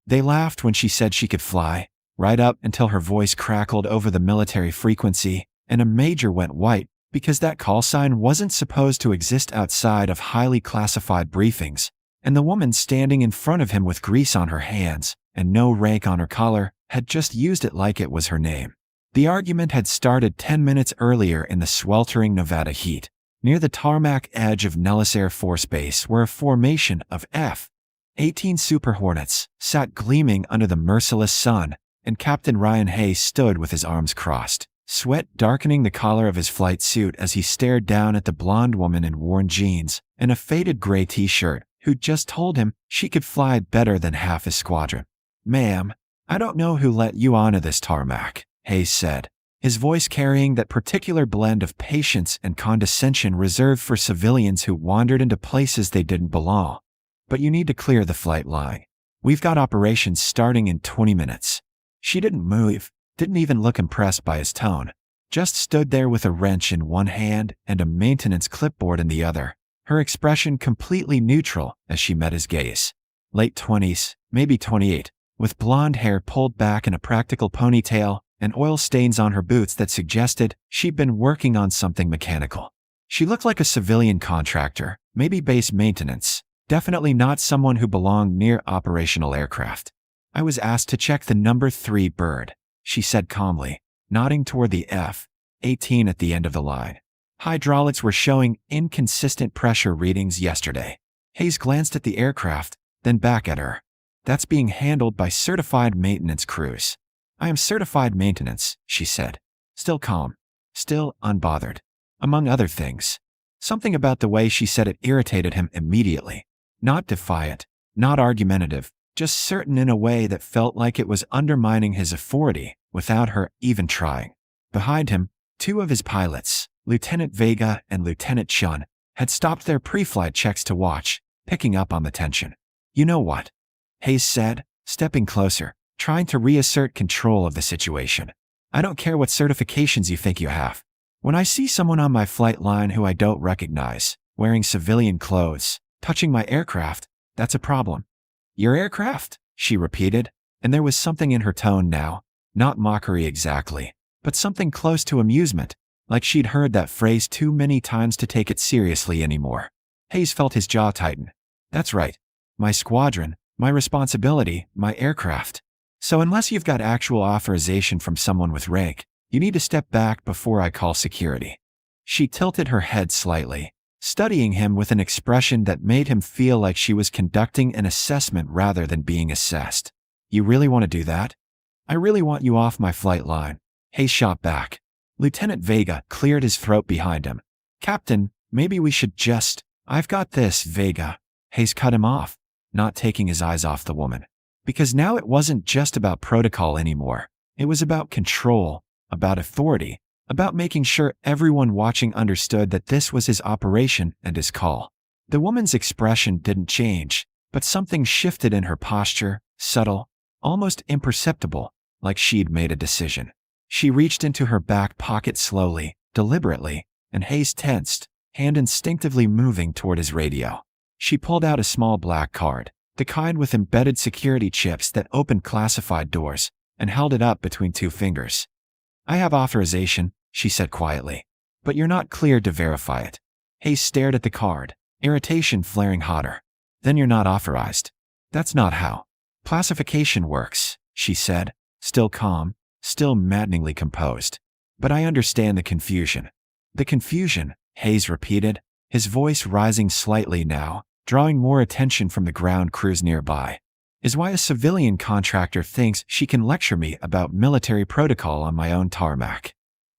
They laughed when she said she could fly, right up until her voice crackled over the military frequency, and a major went white because that call sign wasn't supposed to exist outside of highly classified briefings, and the woman standing in front of him with grease on her hands and no rank on her collar had just used it like it was her name. The argument had started 10 minutes earlier in the sweltering Nevada heat, near the tarmac edge of Nellis Air Force Base, where a formation of F-18 Super Hornets sat gleaming under the merciless sun, and Captain Ryan Hayes stood with his arms crossed, sweat darkening the collar of his flight suit as he stared down at the blonde woman in worn jeans and a faded gray t-shirt who'd just told him she could fly better than half his squadron. "Ma'am, I don't know who let you onto this tarmac," Hayes said, his voice carrying that particular blend of patience and condescension reserved for civilians who wandered into places they didn't belong. "But you need to clear the flight line. We've got operations starting in 20 minutes. She didn't move, didn't even look impressed by his tone, just stood there with a wrench in one hand and a maintenance clipboard in the other, her expression completely neutral as she met his gaze. Late 20s, maybe 28, with blonde hair pulled back in a practical ponytail and oil stains on her boots that suggested she'd been working on something mechanical. She looked like a civilian contractor, maybe base maintenance, definitely not someone who belonged near operational aircraft. "I was asked to check the number 3 bird," she said calmly, nodding toward the F-18 at the end of the line. "Hydraulics were showing inconsistent pressure readings yesterday." Hayes glanced at the aircraft, then back at her. "That's being handled by certified maintenance crews." "I am certified maintenance," she said, still calm, still unbothered. Among other things, something about the way she said it irritated him immediately. Not defiant, not argumentative, just certain in a way that felt like it was undermining his authority without her even trying. Behind him, 2 of his pilots, Lieutenant Vega and Lieutenant Chun, had stopped their pre-flight checks to watch, picking up on the tension. "You know what?" Hayes said, stepping closer, trying to reassert control of the situation. "I don't care what certifications you think you have. When I see someone on my flight line who I don't recognize, wearing civilian clothes, touching my aircraft, that's a problem." "Your aircraft?" she repeated, and there was something in her tone now, not mockery exactly, but something close to amusement, like she'd heard that phrase too many times to take it seriously anymore. Hayes felt his jaw tighten. "That's right. My squadron, my responsibility, my aircraft. So unless you've got actual authorization from someone with rank, you need to step back before I call security." She tilted her head slightly, studying him with an expression that made him feel like she was conducting an assessment rather than being assessed. "You really want to do that?" "I really want you off my flight line," Hayes shot back. Lieutenant Vega cleared his throat behind him. "Captain, maybe we should just—" "I've got this, Vega." Hayes cut him off, not taking his eyes off the woman. Because now it wasn't just about protocol anymore. It was about control, about authority, about making sure everyone watching understood that this was his operation and his call. The woman's expression didn't change, but something shifted in her posture, subtle, almost imperceptible, like she'd made a decision. She reached into her back pocket slowly, deliberately, and Hayes tensed, hand instinctively moving toward his radio. She pulled out a small black card, the kind with embedded security chips that opened classified doors, and held it up between 2 fingers. "I have authorization," she said quietly, "but you're not cleared to verify it." Hayes stared at the card, irritation flaring hotter. "Then you're not authorized." "That's not how classification works," she said, still calm, still maddeningly composed. "But I understand the confusion." "The confusion," Hayes repeated, his voice rising slightly now, drawing more attention from the ground crews nearby, "is why a civilian contractor thinks she can lecture me about military protocol on my own tarmac."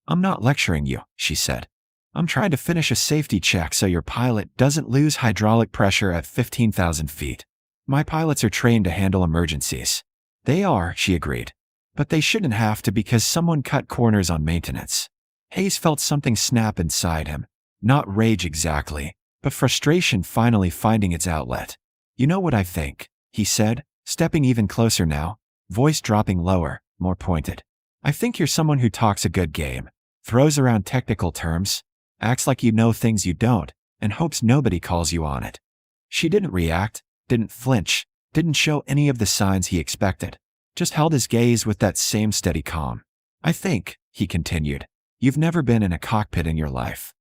"I'm not lecturing you," she said. "I'm trying to finish a safety check so your pilot doesn't lose hydraulic pressure at 15,000 feet. My pilots are trained to handle emergencies." "They are," she agreed. "But they shouldn't have to because someone cut corners on maintenance." Hayes felt something snap inside him, not rage exactly, but frustration finally finding its outlet. "You know what I think," he said, stepping even closer now, voice dropping lower, more pointed. "I think you're someone who talks a good game, throws around technical terms, acts like you know things you don't, and hopes nobody calls you on it." She didn't react, didn't flinch, didn't show any of the signs he expected, just held his gaze with that same steady calm. I think, he continued, you've never been in a cockpit in your life.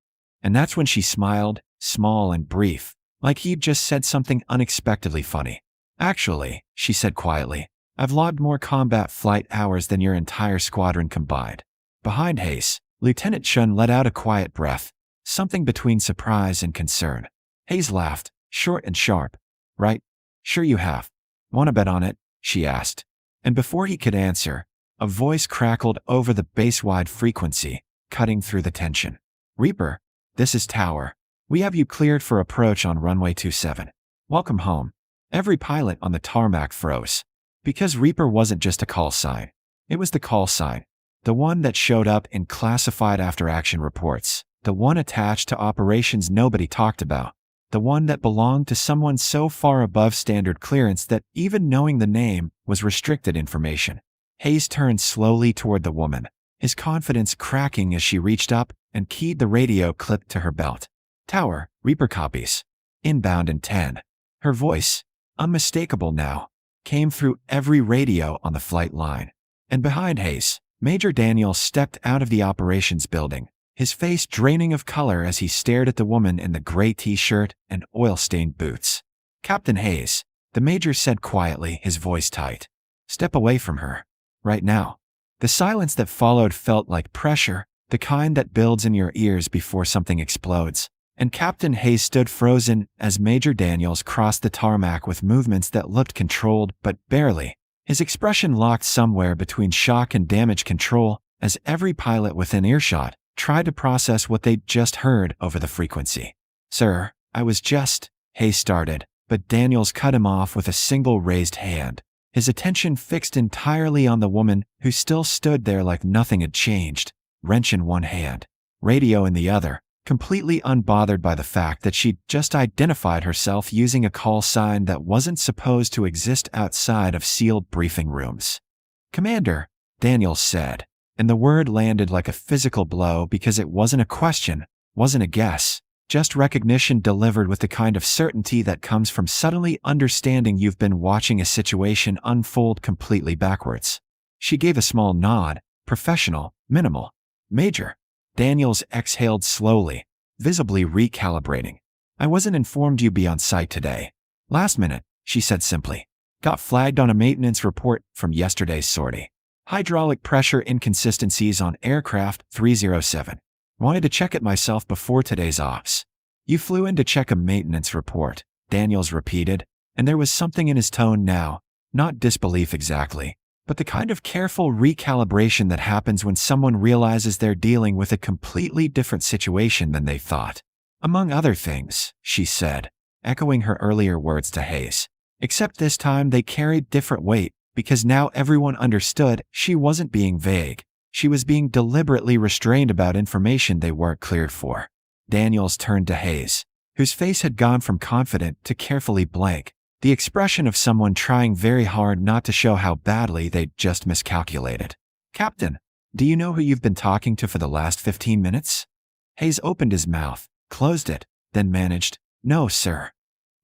And that's when she smiled, small and brief, like he'd just said something unexpectedly funny. Actually, she said quietly, I've logged more combat flight hours than your entire squadron combined. Behind Hayes, Lieutenant Chun let out a quiet breath, something between surprise and concern. Hayes laughed, short and sharp. Right? Sure you have. Want to bet on it? She asked. And before he could answer, a voice crackled over the base-wide frequency, cutting through the tension. Reaper, this is Tower. We have you cleared for approach on runway 27. Welcome home. Every pilot on the tarmac froze. Because Reaper wasn't just a call sign. It was the call sign. The one that showed up in classified after-action reports. The one attached to operations nobody talked about. The one that belonged to someone so far above standard clearance that even knowing the name was restricted information. Hayes turned slowly toward the woman, his confidence cracking as she reached up and keyed the radio clip to her belt. Tower, Reaper copies. Inbound in 10. Her voice, unmistakable now, came through every radio on the flight line. And behind Hayes, Major Daniel stepped out of the operations building, his face draining of color as he stared at the woman in the gray t-shirt and oil-stained boots. Captain Hayes, the major said quietly, his voice tight. Step away from her. Right now. The silence that followed felt like pressure, the kind that builds in your ears before something explodes. And Captain Hayes stood frozen as Major Daniels crossed the tarmac with movements that looked controlled but barely. His expression locked somewhere between shock and damage control as every pilot within earshot tried to process what they'd just heard over the frequency. Sir, I was just, Hayes started, but Daniels cut him off with a single raised hand, his attention fixed entirely on the woman who still stood there like nothing had changed, wrench in one hand, radio in the other, completely unbothered by the fact that she'd just identified herself using a call sign that wasn't supposed to exist outside of sealed briefing rooms. Commander, Daniels said, and the word landed like a physical blow because it wasn't a question, wasn't a guess, just recognition delivered with the kind of certainty that comes from suddenly understanding you've been watching a situation unfold completely backwards. She gave a small nod, professional, minimal. Major. Daniels exhaled slowly, visibly recalibrating. I wasn't informed you'd be on site today. Last minute, she said simply. Got flagged on a maintenance report from yesterday's sortie. Hydraulic pressure inconsistencies on aircraft 307. Wanted to check it myself before today's ops. You flew in to check a maintenance report, Daniels repeated, and there was something in his tone now, not disbelief exactly, but the kind of careful recalibration that happens when someone realizes they're dealing with a completely different situation than they thought. Among other things, she said, echoing her earlier words to Hayes. Except this time they carried different weight, because now everyone understood she wasn't being vague. She was being deliberately restrained about information they weren't cleared for. Daniels turned to Hayes, whose face had gone from confident to carefully blank, the expression of someone trying very hard not to show how badly they'd just miscalculated. Captain, do you know who you've been talking to for the last 15 minutes? Hayes opened his mouth, closed it, then managed, No, sir.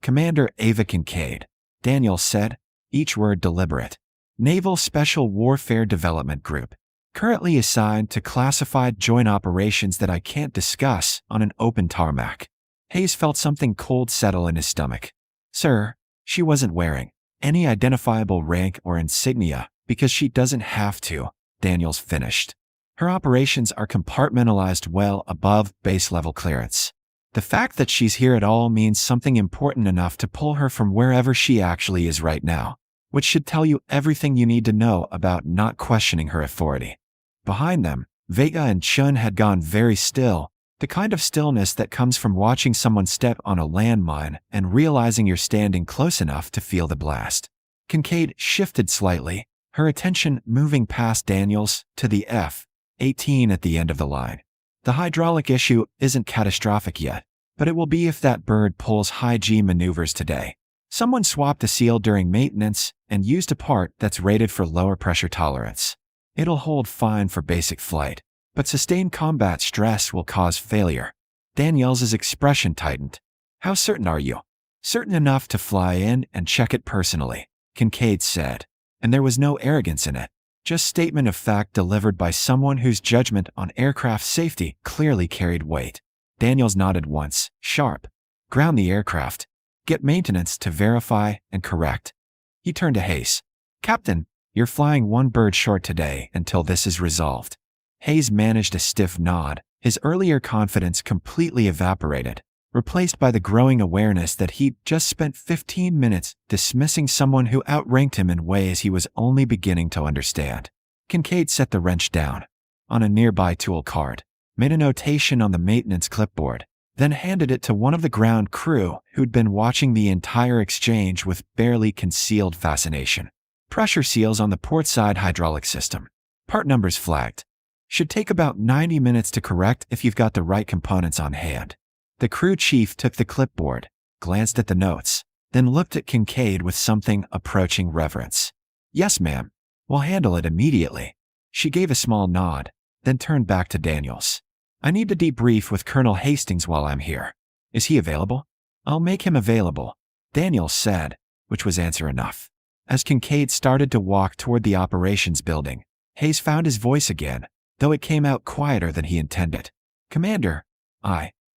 Commander Ava Kincaid, Daniels said, each word deliberate. Naval Special Warfare Development Group. Currently assigned to classified joint operations that I can't discuss on an open tarmac. Hayes felt something cold settle in his stomach. Sir, she wasn't wearing any identifiable rank or insignia because she doesn't have to, Daniels finished. Her operations are compartmentalized well above base-level clearance. The fact that she's here at all means something important enough to pull her from wherever she actually is right now, which should tell you everything you need to know about not questioning her authority. Behind them, Vega and Chun had gone very still, the kind of stillness that comes from watching someone step on a landmine and realizing you're standing close enough to feel the blast. Kincaid shifted slightly, her attention moving past Daniels to the F-18 at the end of the line. The hydraulic issue isn't catastrophic yet, but it will be if that bird pulls high-G maneuvers today. Someone swapped a seal during maintenance and used a part that's rated for lower pressure tolerance. It'll hold fine for basic flight, but sustained combat stress will cause failure. Daniels' expression tightened. How certain are you? Certain enough to fly in and check it personally, Kincaid said. And there was no arrogance in it, just statement of fact delivered by someone whose judgment on aircraft safety clearly carried weight. Daniels nodded once, sharp. Ground the aircraft. Get maintenance to verify and correct. He turned to Hayes. Captain, you're flying one bird short today until this is resolved. Hayes managed a stiff nod, his earlier confidence completely evaporated, replaced by the growing awareness that he'd just spent 15 minutes dismissing someone who outranked him in ways he was only beginning to understand. Kincaid set the wrench down on a nearby tool card, made a notation on the maintenance clipboard, then handed it to one of the ground crew who'd been watching the entire exchange with barely concealed fascination. Pressure seals on the port side hydraulic system. Part numbers flagged. Should take about 90 minutes to correct if you've got the right components on hand. The crew chief took the clipboard, glanced at the notes, then looked at Kincaid with something approaching reverence. Yes, ma'am. We'll handle it immediately. She gave a small nod, then turned back to Daniels. I need to debrief with Colonel Hastings while I'm here. Is he available? I'll make him available, Daniels said, which was answer enough. As Kincaid started to walk toward the operations building, Hayes found his voice again, though it came out quieter than he intended. Commander,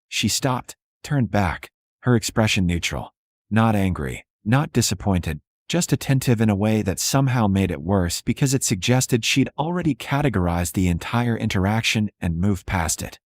She stopped, turned back, her expression neutral. Not angry, not disappointed, just attentive in a way that somehow made it worse because it suggested she'd already categorized the entire interaction and moved past it.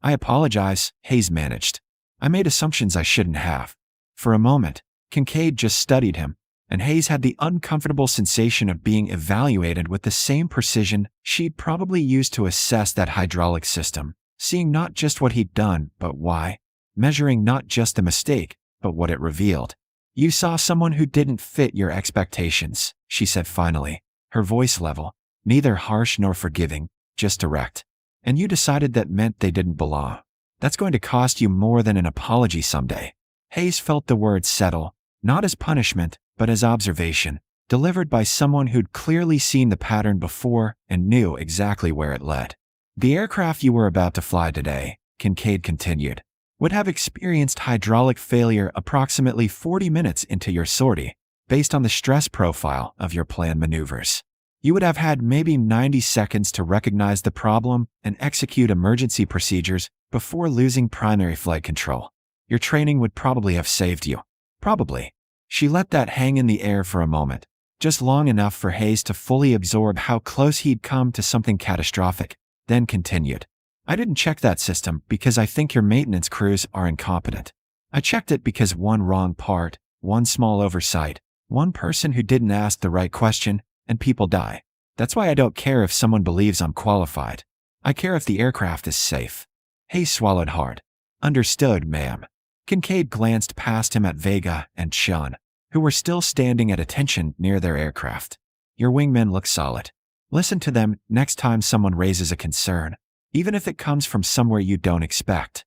I apologize, Hayes managed. I made assumptions I shouldn't have. For a moment, Kincaid just studied him, and Hayes had the uncomfortable sensation of being evaluated with the same precision she'd probably used to assess that hydraulic system. Seeing not just what he'd done, but why. Measuring not just the mistake, but what it revealed. You saw someone who didn't fit your expectations, she said finally, her voice level, neither harsh nor forgiving, just direct. And you decided that meant they didn't belong. That's going to cost you more than an apology someday. Hayes felt the words settle, not as punishment, but as observation, delivered by someone who'd clearly seen the pattern before and knew exactly where it led. The aircraft you were about to fly today, Kincaid continued, would have experienced hydraulic failure approximately 40 minutes into your sortie, based on the stress profile of your planned maneuvers. You would have had maybe 90 seconds to recognize the problem and execute emergency procedures before losing primary flight control. Your training would probably have saved you. Probably. She let that hang in the air for a moment, just long enough for Hayes to fully absorb how close he'd come to something catastrophic. Then continued. I didn't check that system because I think your maintenance crews are incompetent. I checked it because one wrong part, one small oversight, one person who didn't ask the right question, and people die. That's why I don't care if someone believes I'm qualified. I care if the aircraft is safe. Hayes swallowed hard. Understood, ma'am. Kincaid glanced past him at Vega and Chun, who were still standing at attention near their aircraft. Your wingmen look solid. Listen to them next time someone raises a concern, even if it comes from somewhere you don't expect.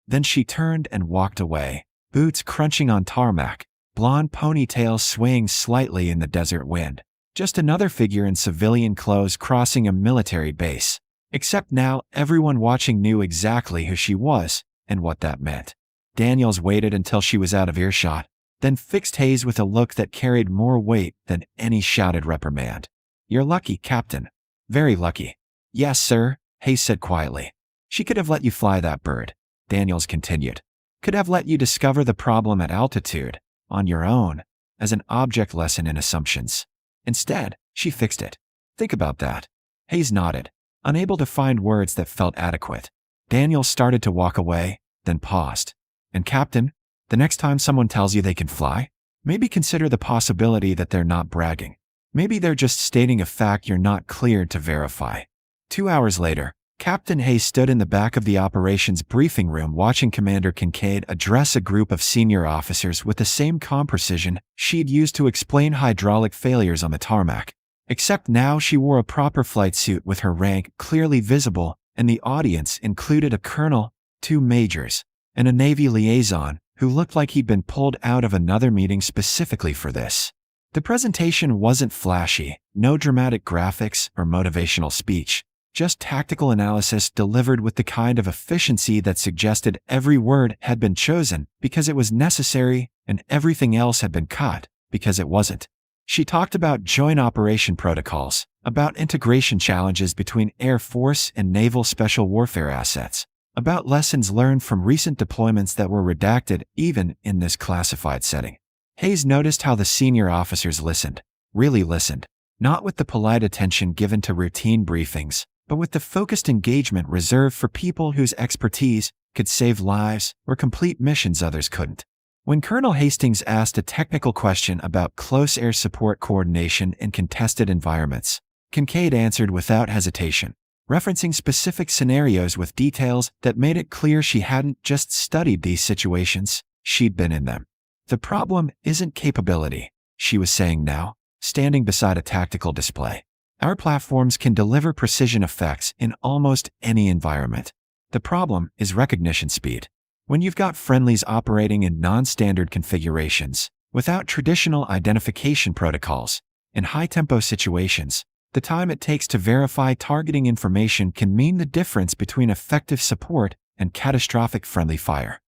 Then she turned and walked away, boots crunching on tarmac, blonde ponytails swaying slightly in the desert wind. Just another figure in civilian clothes crossing a military base. Except now everyone watching knew exactly who she was and what that meant. Daniels waited until she was out of earshot, then fixed Hayes with a look that carried more weight than any shouted reprimand. You're lucky, Captain. Very lucky. Yes, sir, Hayes said quietly. She could have let you fly that bird, Daniels continued. Could have let you discover the problem at altitude, on your own, as an object lesson in assumptions. Instead, she fixed it. Think about that. Hayes nodded, unable to find words that felt adequate. Daniels started to walk away, then paused. And Captain, the next time someone tells you they can fly, maybe consider the possibility that they're not bragging. Maybe they're just stating a fact you're not cleared to verify. 2 hours later, Captain Hayes stood in the back of the operations briefing room watching Commander Kincaid address a group of senior officers with the same calm precision she'd used to explain hydraulic failures on the tarmac. Except now she wore a proper flight suit with her rank clearly visible, and the audience included a colonel, 2 majors, and a Navy liaison who looked like he'd been pulled out of another meeting specifically for this. The presentation wasn't flashy, no dramatic graphics or motivational speech, Just tactical analysis delivered with the kind of efficiency that suggested every word had been chosen because it was necessary and everything else had been cut because it wasn't. She talked about joint operation protocols, about integration challenges between Air Force and Naval Special Warfare assets, about lessons learned from recent deployments that were redacted even in this classified setting. Hayes noticed how the senior officers listened, really listened, not with the polite attention given to routine briefings, but with the focused engagement reserved for people whose expertise could save lives or complete missions others couldn't. When Colonel Hastings asked a technical question about close air support coordination in contested environments, Kincaid answered without hesitation, referencing specific scenarios with details that made it clear she hadn't just studied these situations, she'd been in them. The problem isn't capability, she was saying now, standing beside a tactical display. Our platforms can deliver precision effects in almost any environment. The problem is recognition speed. When you've got friendlies operating in non-standard configurations, without traditional identification protocols, in high-tempo situations, the time it takes to verify targeting information can mean the difference between effective support and catastrophic friendly fire.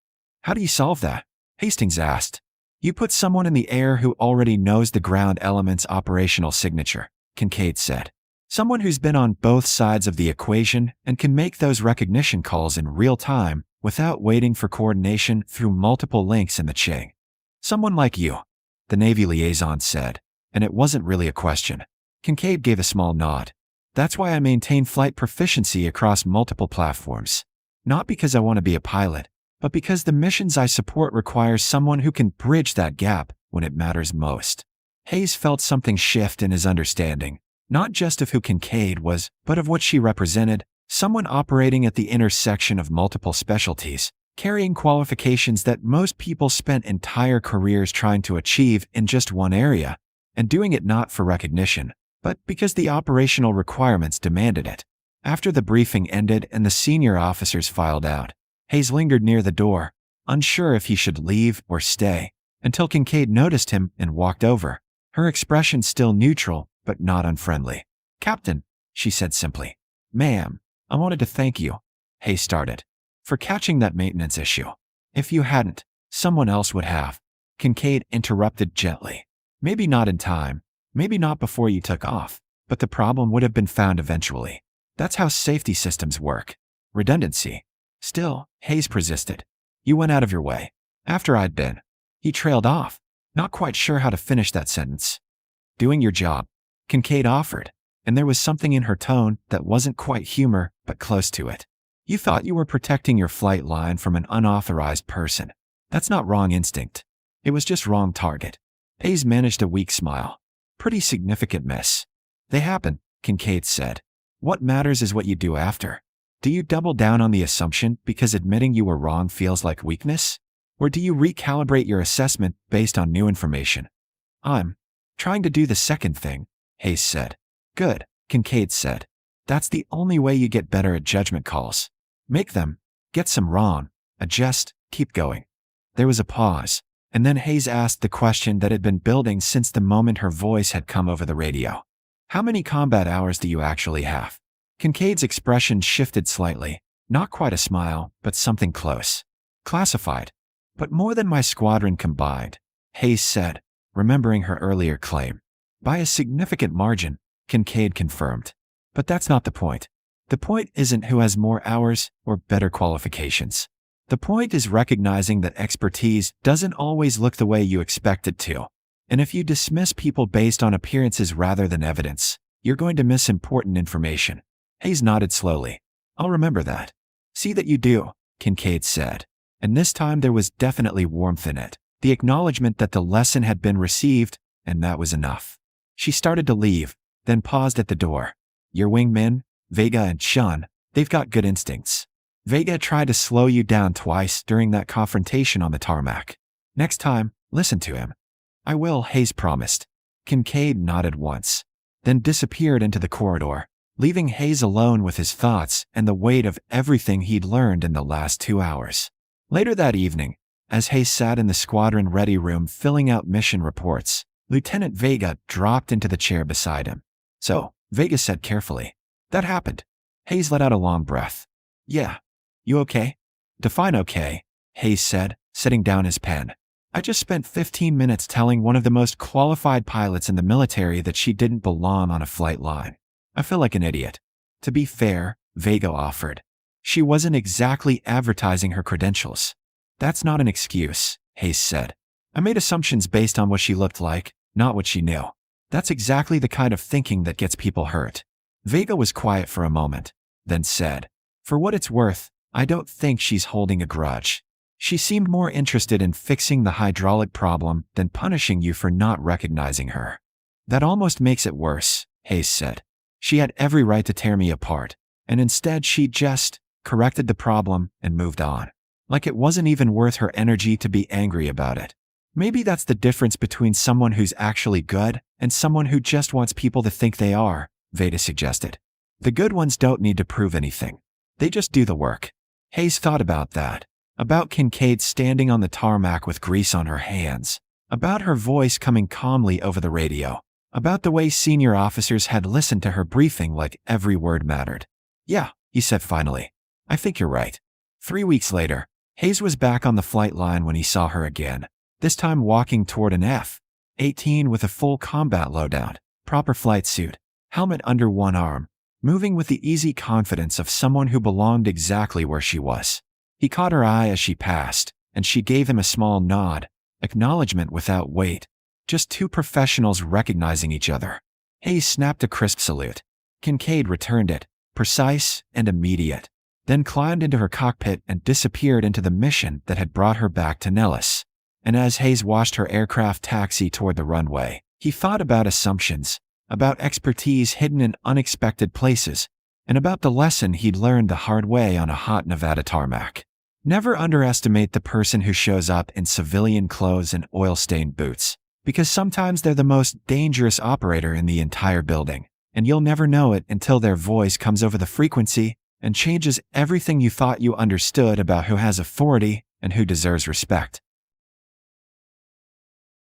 How do you solve that? Hastings asked. You put someone in the air who already knows the ground element's operational signature, Kincaid said. Someone who's been on both sides of the equation and can make those recognition calls in real time without waiting for coordination through multiple links in the chain. Someone like you, the Navy liaison said, and it wasn't really a question. Kincaid gave a small nod. That's why I maintain flight proficiency across multiple platforms. Not because I want to be a pilot, but because the missions I support require someone who can bridge that gap when it matters most. Hayes felt something shift in his understanding, not just of who Kincaid was, but of what she represented, someone operating at the intersection of multiple specialties, carrying qualifications that most people spent entire careers trying to achieve in just one area, and doing it not for recognition, but because the operational requirements demanded it. After the briefing ended and the senior officers filed out, Hayes lingered near the door, unsure if he should leave or stay, until Kincaid noticed him and walked over, her expression still neutral but not unfriendly. "Captain," she said simply. "Ma'am, I wanted to thank you," Hayes started, "for catching that maintenance issue. If you hadn't, someone else would have." Kincaid interrupted gently. "Maybe not in time, maybe not before you took off, but the problem would have been found eventually. That's how safety systems work. Redundancy." Still, Hayes persisted. "You went out of your way. After I'd been." He trailed off, not quite sure how to finish that sentence. "Doing your job," Kincaid offered, and there was something in her tone that wasn't quite humor but close to it. "You thought you were protecting your flight line from an unauthorized person. That's not wrong instinct. It was just wrong target." Hayes managed a weak smile. "Pretty significant miss." "They happen," Kincaid said. "What matters is what you do after. Do you double down on the assumption because admitting you were wrong feels like weakness? Or do you recalibrate your assessment based on new information?" "I'm trying to do the second thing," Hayes said. "Good," Kincaid said. "That's the only way you get better at judgment calls. Make them, get some wrong, adjust, keep going." There was a pause, and then Hayes asked the question that had been building since the moment her voice had come over the radio. "How many combat hours do you actually have?" Kincaid's expression shifted slightly, not quite a smile, but something close. "Classified. But more than my squadron combined," Hayes said, remembering her earlier claim. "By a significant margin," Kincaid confirmed. "But that's not the point. The point isn't who has more hours or better qualifications. The point is recognizing that expertise doesn't always look the way you expect it to. And if you dismiss people based on appearances rather than evidence, you're going to miss important information." Hayes nodded slowly. "I'll remember that." "See that you do," Kincaid said. And this time there was definitely warmth in it, the acknowledgement that the lesson had been received, and that was enough. She started to leave, then paused at the door. "Your wingmen, Vega and Shun, they've got good instincts. Vega tried to slow you down twice during that confrontation on the tarmac. Next time, listen to him." "I will," Hayes promised. Kincaid nodded once, then disappeared into the corridor, leaving Hayes alone with his thoughts and the weight of everything he'd learned in the last 2 hours. Later that evening, as Hayes sat in the squadron ready room filling out mission reports, Lieutenant Vega dropped into the chair beside him. "So," Vega said carefully, "that happened. Hayes let out a long breath. Yeah. You okay? Define okay, Hayes said, setting down his pen. I just spent 15 minutes telling one of the most qualified pilots in the military that she didn't belong on a flight line. I feel like an idiot. To be fair, Vega offered. She wasn't exactly advertising her credentials. That's not an excuse, Hayes said. I made assumptions based on what she looked like, not what she knew. That's exactly the kind of thinking that gets people hurt. Vega was quiet for a moment, then said, For what it's worth, I don't think she's holding a grudge. She seemed more interested in fixing the hydraulic problem than punishing you for not recognizing her. That almost makes it worse, Hayes said. She had every right to tear me apart, and instead she just corrected the problem and moved on. Like it wasn't even worth her energy to be angry about it. Maybe that's the difference between someone who's actually good and someone who just wants people to think they are, Veda suggested. The good ones don't need to prove anything. They just do the work. Hayes thought about that. About Kincaid standing on the tarmac with grease on her hands. About her voice coming calmly over the radio. About the way senior officers had listened to her briefing like every word mattered. Yeah, he said finally. I think you're right. 3 weeks later, Hayes was back on the flight line when he saw her again. This time walking toward an F-18 with a full combat loadout, proper flight suit, helmet under one arm, moving with the easy confidence of someone who belonged exactly where she was. He caught her eye as she passed, and she gave him a small nod, acknowledgement without weight. Just two professionals recognizing each other. Hayes snapped a crisp salute. Kincaid returned it, precise and immediate, then climbed into her cockpit and disappeared into the mission that had brought her back to Nellis. And as Hayes watched her aircraft taxi toward the runway, he thought about assumptions, about expertise hidden in unexpected places, and about the lesson he'd learned the hard way on a hot Nevada tarmac. Never underestimate the person who shows up in civilian clothes and oil-stained boots, because sometimes they're the most dangerous operator in the entire building, and you'll never know it until their voice comes over the frequency and changes everything you thought you understood about who has authority and who deserves respect.